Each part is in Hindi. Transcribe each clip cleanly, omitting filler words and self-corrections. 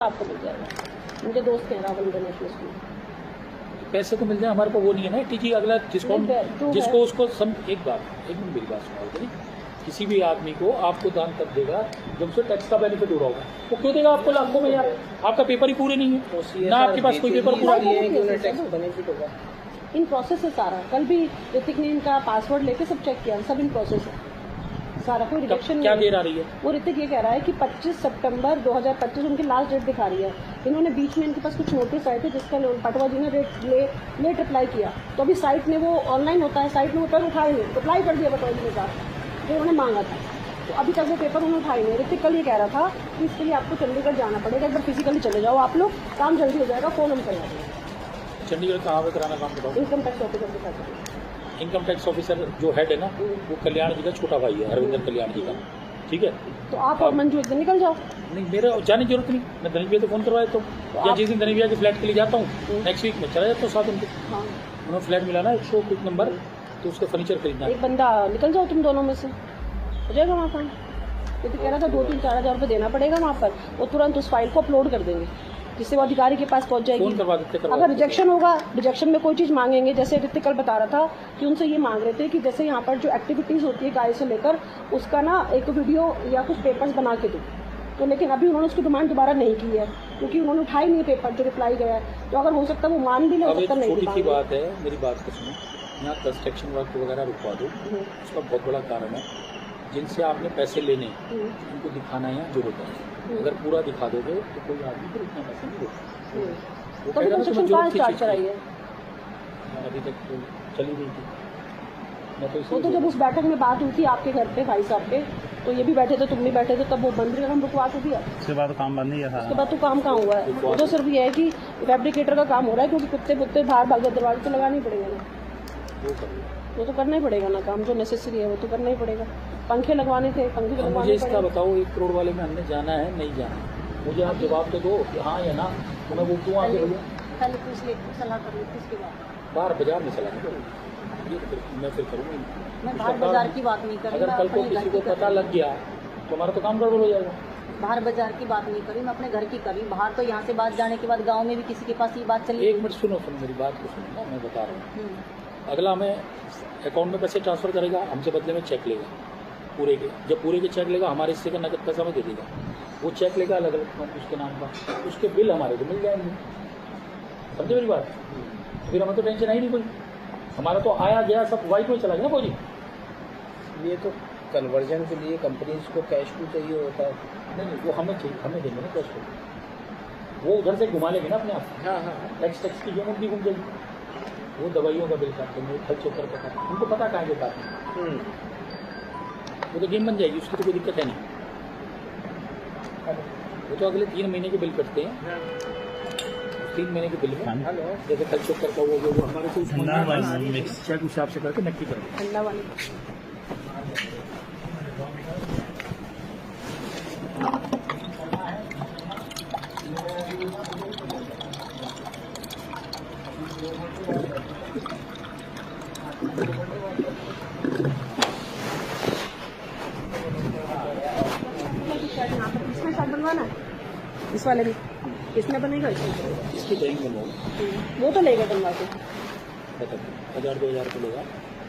आपको मिल जाएगा। मुझे दोस्त कह रहा इंटरनेशनल स्कूल पैसे तो मिल जाए, हमारे को वो नहीं है ना टीची अगला जिसको उसको एक मिनट मेरी बात सुनाओ। किसी भी आदमी को आपको दान तब देगा जब उसे टैक्स का बेनिफिट हो रहा होगा। वो क्यों देगा आपको लाखों में यार? आपका पेपर ही पूरे नहीं है ना, आपके पास कोई पेपर पूरा नहीं है, टैक्स बेनिफिट होगा। इन प्रोसेस है सारा। कल भी ऋतिक ने इनका पासवर्ड लेके सब चेक किया, सब इन प्रोसेस है सारा, कोई रिजेक्शन नहीं। क्या देर आ रही है? वो ऋतिक ये कह रहा है कि 25 सितंबर 2025 उनकी लास्ट डेट दिखा रही है। इन्होंने बीच में इनके पास कुछ नोटिस आए थे जिसका पटवा जी ने लेट अप्लाई किया, तो अभी साइट में वो ऑनलाइन होता है, साइट में वो पेपर उठाए नहीं, अप्लाई कर दिया पटवा जी ने कहा जो उन्होंने मांगा था, तो अभी तक वो पेपर उन्होंने उठाए नहीं। ऋतिक कल ये कह रहा था कि इसके लिए आपको चंडीगढ़ जाना पड़ेगा, एक बार फिजिकली चले जाओ आप लोग, काम जल्दी हो जाएगा, फोन हम करवा देंगे। चंडीगढ़ कहाँ पे कराना काम बताओ? इनकम टैक्स ऑफिसर के साथ। इनकम टैक्स ऑफिसर जो हेड है ना, वो कल्याण जी का छोटा भाई है, अरविंदर कल्याण जी का, ठीक है। तो आप और मंजू एक दिन निकल जाओ। नहीं, मेरा जाने की जरूरत नहीं, मैं धनीश भैया तो फोन करवाया तो या जिस दिन धनीश भैया के फ्लैट के लिए जाता हूँ नेक्स्ट वीक में चला जाता हूँ साथ उनके। हाँ, उन्होंने फ्लैट मिला ना 100 कुछ नंबर, तो उसका फर्नीचर खरीदना है। एक बंदा निकल जाओ तुम दोनों में से, हो जाएगा वहाँ काम। ये तो कह रहा था 2-3-4 हज़ार रुपये देना पड़ेगा वहाँ पर, वो तुरंत उस फाइल को अपलोड कर देंगे जिससे वो अधिकारी के पास पहुंच जाएगी। फोन करवा देते, अगर रिजेक्शन होगा, रिजेक्शन में कोई चीज़ मांगेंगे, जैसे ऋतिक कल बता रहा था कि उनसे ये मांग रहे थे कि जैसे यहाँ पर जो एक्टिविटीज़ होती है गाय से लेकर उसका ना एक वीडियो या कुछ पेपर्स बना के दो, तो लेकिन अभी उन्होंने उसकी डिमांड दोबारा नहीं की है क्योंकि उन्होंने उठाई नहीं पेपर जो रिप्लाई गया है। तो अगर हो सकता है वो मान भी ले, हो सकता नहीं। छोटी सी बात है, मेरी बात को सुनो, यहाँ कंस्ट्रक्शन वर्क वगैरह रुकवा दो, उसका बहुत बड़ा कारण है जिनसे आपने पैसे लेने उनको दिखाना है जरूरत है। अगर पूरा दिखा दोगे तो कोई आदमी फिर इतना पैसे नहीं देता। तो कंस्ट्रक्शन कहाँ स्टार्ट कराई है? अभी तक तो चली गई थी। वो तो जब उस बैठक में बात हुई थी आपके घर पे भाई साहब के, तो ये भी बैठे थे, तुम भी बैठे थे, तब वो बंद हम रुकवा तो दिया। उसके बाद काम बंद नहीं है। उसके बाद तो काम कहाँ हुआ है? वो तो सिर्फ ये है कि फैब्रिकेटर का काम हो रहा है क्योंकि कुत्ते कुत्ते बाहर भाग दरवाजे तो लगाना ही पड़ेगा ना, वो तो करना ही पड़ेगा ना, काम जो नेसेसरी है वो तो करना ही पड़ेगा। पंखे लगवाने थे, पंखे लगवाने। मुझे इसका बताओ 1 करोड़ वाले में हमने जाना है नहीं जाना, मुझे आप जवाब तो दो कि हाँ या ना। तो मैं वो क्यों आगे बढ़ूँ? पहले पूछ ले, सलाह कर ली इसके बाद बाहर बाजार में सलाह करूँ, मैं फिर करूँगी। मैं बाहर बाजार की बात नहीं कर रही। अगर कल को किसी को पता लग गया तो हमारा तो काम गड़बड़ हो जाएगा। बाहर बाजार की बात नहीं करी, मैं अपने घर की करी। बाहर तो यहाँ से बात जाने के बाद गाँव में भी किसी के पास ये बात चली। 1 मिनट सुनो मेरी बात को सुनो ना, मैं बता रहा हूँ। अगला हमें अकाउंट में पैसे ट्रांसफर करेगा, हमसे बदले में चेक लेगा पूरे के। जब पूरे के चेक लेगा हमारे हिस्से का नकद पैसा हमें दे देगा। वो चेक लेगा अलग अलग उसके नाम का, उसके बिल हमारे को मिल जाएंगे। समझे मेरी बात? फिर हमें तो टेंशन है ही नहीं कोई, हमारा तो आया गया सब वाइट में चला गया ना कोई। ये तो कन्वर्जन के लिए कंपनीज को कैश टू चाहिए होता है। नहीं, वो हमें चाहिए, हमें देंगे ना कैश टू। वो उधर से घुमा लेंगे ना अपने आप। हाँ हाँ, टैक्स की यूनिट भी घूम जाएगी। वो दवाइयों का बिल काटते हैं, खर्च होकर पता उनको पता कहाँ के काटते हैं। वो तो गेम बन जाएगी, उसकी तो कोई दिक्कत है नहीं। वो तो अगले 3 महीने के बिल कटते हैं। 3 महीने के बिल में जैसे खर्च होकर का वो हमारे को चेक हिसाब से करके नक्की करेंगे। ठंडा वाली इसमें शर्ट बनवाना है, इस वाले में इसमें बनेगा, इसकी ड्राइंग बनवाओ। वो तो लेगा बनवा के 1000-2000 रुपये लेगा।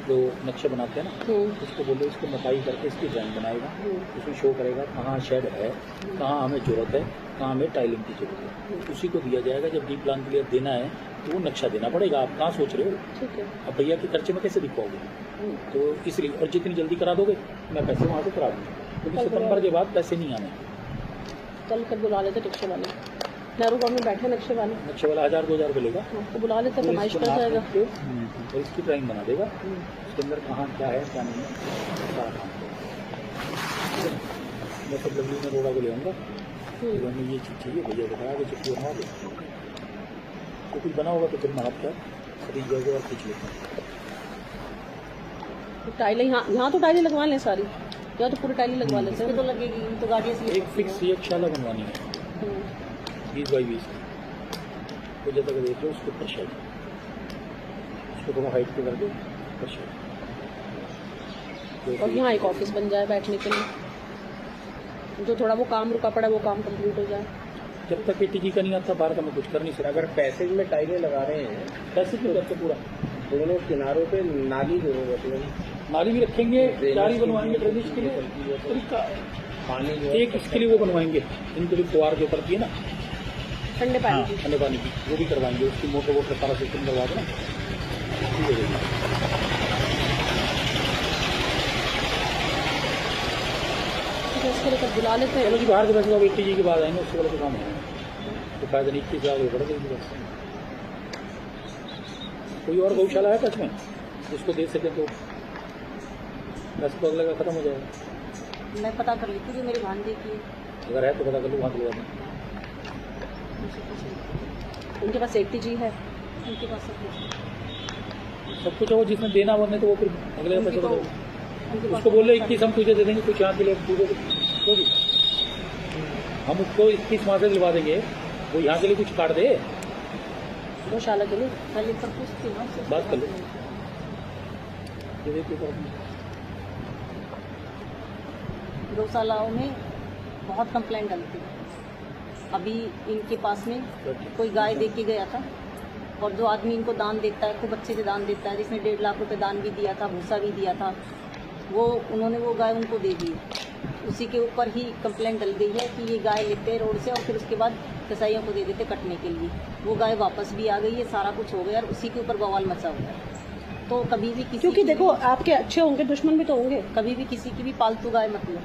जो नक्शे बनाते हैं ना, उसको बोलो इसको नकाई करके इसकी ड्राइंग बनाएगा, उसमें शो करेगा कहाँ शेड है, कहाँ हमें जरूरत है, कहाँ हमें टाइलिंग की जरूरत है, उसी को दिया जाएगा। जब डी प्लान के लिए देना है तो वो नक्शा देना पड़ेगा। आप कहाँ सोच रहे हो? ठीक है। अब भैया के खर्चे में कैसे दिखवाओगे? तो इसलिए, और जितनी जल्दी करा दोगे मैं पैसे वहाँ से करा दूँगा, क्योंकि सितंबर के बाद पैसे नहीं आने। कल कर बुला लेते नक्शे वाले, नेहरू गाँव में बैठे नक्शे वाले 1000-2000 रुपये लेगा, तो बुला लेते, फरमाइश कर जाएगा और इसकी ड्राइंग बना देगा। उसके अंदर कहाँ क्या है क्या नहीं है सारा काम करेगा। मैं सब लवली में रोड़ा को ले आऊँगा, हमें ये चीज़ चाहिए, भैया को बना के चिट्ठी बनवा दे, तो कुछ बना होगा तो फिर मैं आपका खरीद जाएगा और खींच लेता हूँ। टाइलें यहाँ तो टाइलें लगवा लें सारी, या तो पूरी टाइलें लगवा लेते हैं। तो लगेगी तो गाड़ी से एक फिक्स एक शाला बनवानी है 20 बाई 20 तो जब तक देख लो उसके ऊपर शेड, उसको थोड़ा हाइट पे कर दो ऊपर शेड, और यहाँ एक ऑफिस बन जाए बैठने के लिए, जो थोड़ा वो काम रुका पड़ा वो काम कंप्लीट हो जाए। जब तक एटीजी का नहीं आता बाहर का मैं कुछ कर नहीं सकता। अगर पैसेज में टाइलें लगा रहे हैं पैसे क्यों करते पूरा दोनों किनारों पे नाली जरूरत है, नाली भी रखेंगे, जाली बनवाएंगे ड्रेनेज के लिए, तरीका पानी जो है एक इसके लिए वो बनवाएंगे इनके लिए फुहार जो करती है ना ठंडे पानी की। ठंडे पानी की, वो भी करवाएंगे, उसकी मोटर वोटर सारा सिस्टम करवा देना ठीक है जी। तो इसको लेकर बुला लेते हैं। चलो जी बाहर के पैसे अब एटीजी के बाद आएंगे, उससे वाला तो काम है तो फायदा नहीं, 21,000 बढ़ गई बस। कोई और गौशाला है टच में जिसको दे सके तो बस तो अगले का खत्म हो जाएगा। मैं पता कर लेती हूँ, मेरी भांजे की अगर है तो पता कर लो, वहाँ दिलवा दें। उनके पास एटीजी है, उनके पास सब कुछ है। सब कुछ है, वो जिसने देना वो नहीं तो वो फिर अगले का उनकी पैसा तो- बताओ। उनके पास उसको बोले 21 हम तुझे दे देंगे, कुछ यहाँ के लिए तुझे तो भी हम उसको 21 माह से दिलवा देंगे, वो यहाँ के लिए कुछ काट दे, गौशाला के लिए पहले सब कुछ थी ना, उससे बात कर लो। ये देखिए तो गौशालाओं में बहुत कंप्लेंट डलती है। अभी इनके पास में कोई गाय दे के गया था और जो आदमी इनको दान देता है, खूब अच्छे से दान देता है, जिसने 1.5 लाख रुपए दान भी दिया था, भूसा भी दिया था, वो उन्होंने वो गाय उनको दे दी। उसी के ऊपर ही कंप्लेंट डल गई है कि ये गाय लेते हैं रोड से और फिर उसके बाद कसाईयों को दे देते कटने के लिए। वो गाय वापस भी आ गई है, सारा कुछ हो गया और उसी के ऊपर बवाल मचा हुआ है। तो कभी भी किसी क्योंकि की देखो भी- आपके अच्छे होंगे, दुश्मन भी तो होंगे। कभी भी किसी की भी पालतू गाय मतलब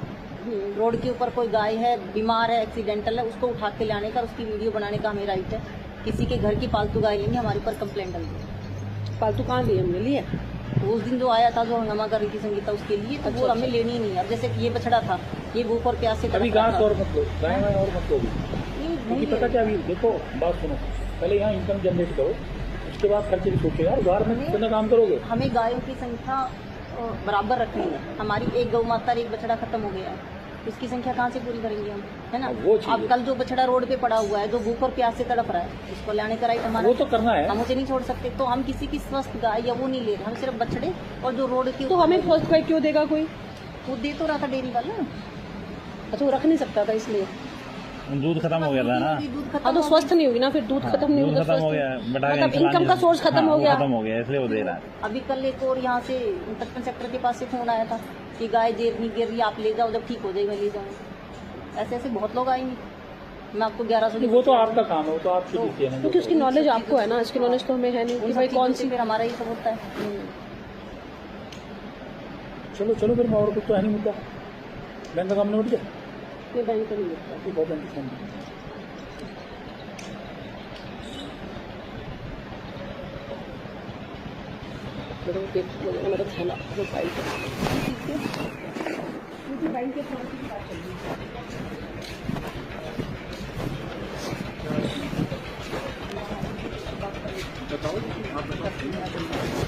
रोड के ऊपर कोई गाय है, बीमार है, एक्सीडेंटल है, उसको उठा के लाने का, उसकी वीडियो बनाने का हमें राइट है। किसी के घर की पालतू गाय लेंगे, हमारे ऊपर कंप्लेंट डल गई। फालतू कहाँ लिए हमने लिए? तो उस दिन जो आया था, जो हंगामा कर रही थी संगीता, उसके लिए तो वो अच्छा, हमें लेनी ही नहीं है। अब जैसे कि ये बछड़ा था, ये भूख और प्यास से अभी तड़प रहा घास था। और मत लो, गाय वाय और मत लो अभी। नहीं, क्योंकि नहीं, पता क्या, अभी देखो बात सुनो, पहले यहाँ इनकम जनरेट करो, उसके बाद खर्चे भी सोचो यार, बाहर में कितना काम करोगे। हमें गायों की संख्या बराबर रखनी है। हमारी एक गौ माता और एक बछड़ा खत्म हो गया है, उसकी संख्या कहाँ से पूरी करेंगे हम, है ना। वो चीज़ अब है। कल जो बछड़ा रोड पे पड़ा हुआ है, जो भूख और प्यास से तड़प रहा है, उसको लाने का राइट हमारा वो तो करना है। हम उसे नहीं छोड़ सकते। तो हम किसी की स्वस्थ गाय या वो नहीं ले रहे, हम सिर्फ बछड़े और जो रोड की तो हमें फर्स्ट गाय क्यों देगा कोई? वो दे तो रहा था डेयरी वाला। अच्छा वो रख नहीं सकता था इसलिए। दूध खत्म हो गया था ना, दूध खत्म हाँ तो हो स्वस्थ नहीं होगी ना, फिर दूध खत्म नहीं दूध होगा, खत्म हो स्वस्थ गया, बटा मतलब इनकम का सोर्स खत्म हो गया। खत्म हो गया, इसलिए वो दे रहा है। गया। अभी कल एक और यहाँ से 55 सेक्टर के पास से फोन आया था कि गाय देर नहीं गिर रही, आप ले जाओ, जब ठीक हो जाएगी मैं ले जाऊँगी। ऐसे ऐसे बहुत लोग आएंगे। मैं आपको 1100 वो तो आपका काम है, वो तो आपकी ड्यूटी है ना। क्योंकि उसकी नॉलेज आपको है ना, इसकी नॉलेज तो हमें है नहीं कि भाई कौन सी। फिर हमारा ही सब होता है। चलो चलो फिर, और कुछ तो है नहीं मुद्दा, बैंक का काम नहीं उठ गया, ये बैंक को नहीं मिलता। ये बहुत बैंक का चलो देखो मेरा थैला जो फाइल क्योंकि बैंक के थोड़ी सी बात चल रही है।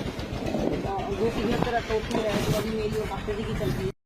वो सिग्नेचर टोटली है, तो अभी मेरी और मास्टर जी की चल रही है।